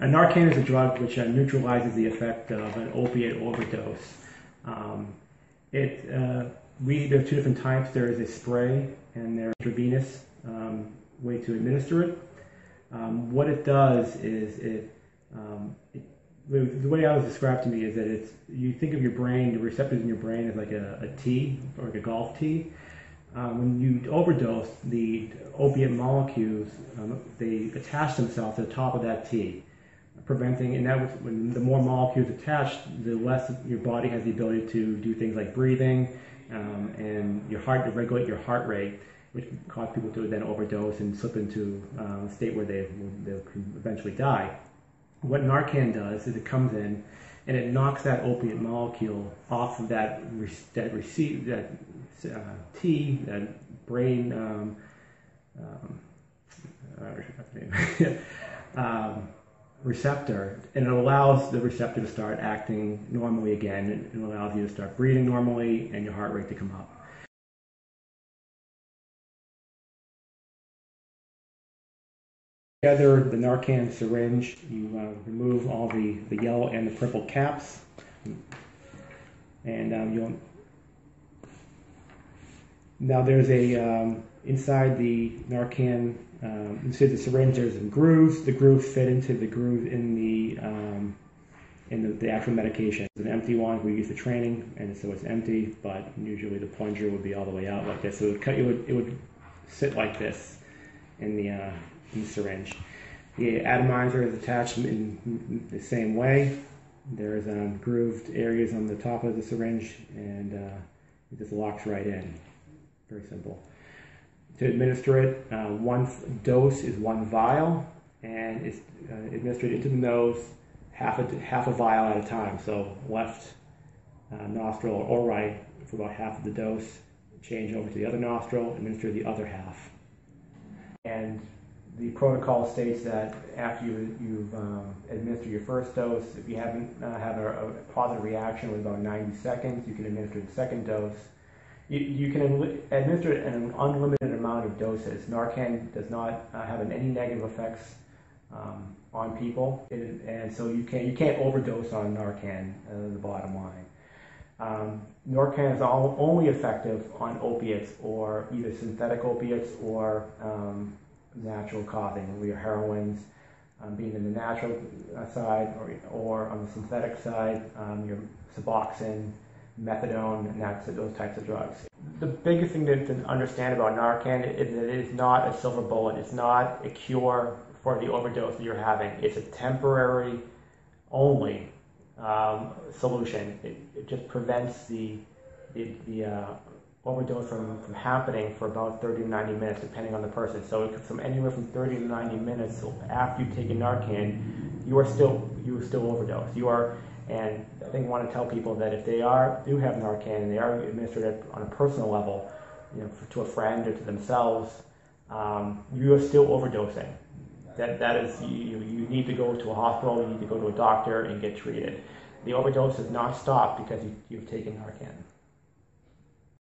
A Narcan is a drug which neutralizes the effect of an opiate overdose. There are two different types. There is a spray and there's intravenous way to administer it. What it does is the way I was described to me is that you think of your brain, the receptors in your brain as like a T, or like a golf tee. When you overdose, the opiate molecules, they attach themselves to the top of that T, when the more molecules attached, the less your body has the ability to do things like breathing and to regulate your heart rate, which can cause people to then overdose and slip into a state where they can eventually die. What Narcan does is it comes in and it knocks that opiate molecule off of that T, that brain receptor, and it allows the receptor to start acting normally again. It allows you to start breathing normally and your heart rate to come up. Together, the Narcan syringe, you remove all the yellow and the purple caps, and now there's inside the Narcan, inside the syringe, there's some grooves. The grooves fit into the groove in the actual medication. It's an empty one. We use the training, and so it's empty, but usually the plunger would be all the way out like this. So it would sit like this in the syringe. The atomizer is attached in the same way. There's grooved areas on the top of the syringe, and it just locks right in. Very simple. To administer it, one dose is one vial, and it's administered into the nose, half a vial at a time. So left nostril or right for about half of the dose, change over to the other nostril, administer the other half. And the protocol states that after you've administered your first dose, if you haven't had a positive reaction within about 90 seconds, you can administer the second dose. You can administer it in an unlimited amount of doses. Narcan does not have any negative effects on people, and so you can't overdose on Narcan. The bottom line. Narcan is only effective on opiates, or either synthetic opiates or natural causing, your heroines, being in the natural side, or on the synthetic side, your Suboxone, methadone, and those types of drugs. The biggest thing to understand about Narcan is that it is not a silver bullet. It's not a cure for the overdose that you're having. It's a temporary only solution. It just prevents the overdose from happening for about 30 to 90 minutes, depending on the person. So it could from anywhere from 30 to 90 minutes after you've taken Narcan, you still overdose. And I think I want to tell people that if they do have Narcan and they are administered it on a personal level, to a friend or to themselves, you are still overdosing. That is, you need to go to a hospital, you need to go to a doctor and get treated. The overdose does not stop because you've taken Narcan.